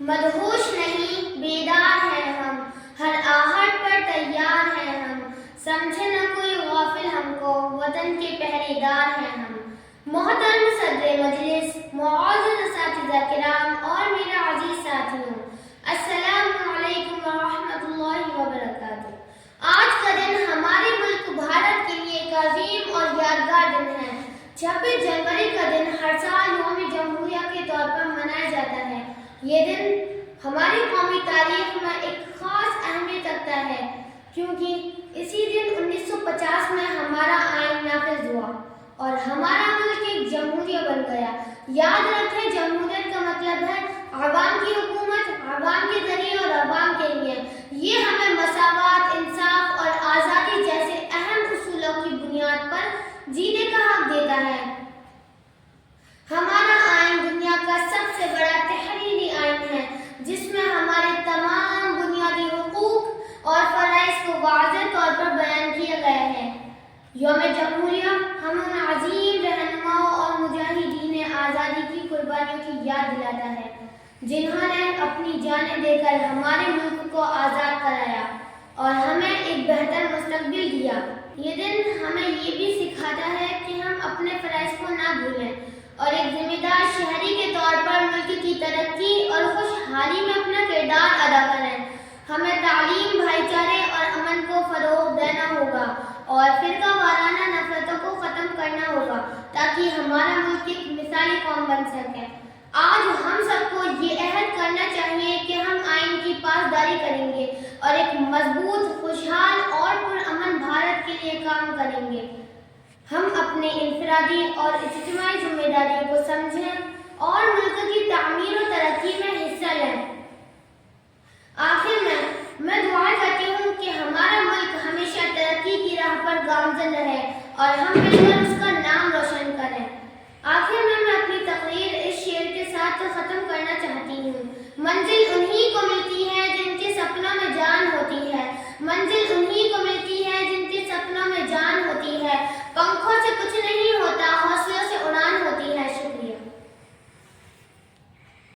मदहोश नहीं बेदार हैं हम, हर आहट पर तैयार हैं हम, समझे न कोई गाफिल हमको, वतन के पहरेदार हैं हम। मोहतरम सदर मजलिस, मुआज़्ज़ज़ असातिज़ा किराम और मेरे अजीज साथियों, अस्सलामु अलैकुम व रहमतुल्लाहि व बरकातुहू। आज का दिन हमारे मुल्क भारत के लिए एक अजीम और यादगार दिन है। 26 जनवरी का दिन हर साल यौम जमहूरिया के तौर पर मनाया जाता है। ये दिन हमारी कौमी तारीख में एक खास अहमियत रखता है, क्योंकि इसी दिन 1950 में हमारा आइन नाफिज हुआ और हमारा मुल्क एक जमहूरिया बन गया। याद रखें, जमहूरियत का मतलब है अवाम की हुकूमत, अवाम के जरिए और अवाम के लिए। ये हमें मसावत, इंसाफ और आज़ादी जैसे अहम उसूलों की बुनियाद पर जीने का हक देता है। हमारा आइन दुनिया का सबसे बड़ा तहरीरी आइन है, जिसमें हमारे तमाम बुनियादी हुकूक और फराइज़ को वाज़ेह तौर पर बयान किया गया है। यौम जमहूरिया हम उन अजीम रहनुमाओं और मुजाहिदीन आज़ादी की कुर्बानियों की याद दिलाता है, जिन्होंने अपनी जानें देकर हमारे मुल्क को आज़ाद कराया और हमें एक बेहतर मुस्तकबिल दिया। ये दिन हमें ये भी सिखाता है कि हम अपने फ़राइज़ को ना भूलें और एक जिम्मेदार शहरी के तौर पर मुल्क की तरक्की और खुशहाली में अपना किरदार अदा करें। हमें तालीम, भाईचारे और अमन को फ़रोग़ देना होगा और फ़िरका वाराना नफ़रतों को ख़त्म करना होगा, ताकि हमारा मुल्क एक मिसाली कौम बन सके। आज हम सबको ये अहद करना चाहिए कि हम आइन की पासदारी करेंगे और एक मजबूत, खुशहाल और पुरअमन भारत के लिए काम करेंगे। हम अपने इनफरादी और इज्तिमाई जिम्मेदारियों को समझें और मुल्क की तामीर और तरक्की में हिस्सा लें। आखिर में मैं दुआ करती हूँ कि हमारा मुल्क हमेशा तरक्की की राह पर गामजन रहे और हम मिलकर उसका नाम रोशन करें। आखिर में मैं अपनी तकरीर इस शेर के साथ ख़त्म करना चाहती हूँ। मंजिल उन्हीं को मिलती है जिनके सपनों में जान होती है, मंजिल उन्हीं को मिलती है जिनके सपनों में जान होती है। पंखों से कुछ नहीं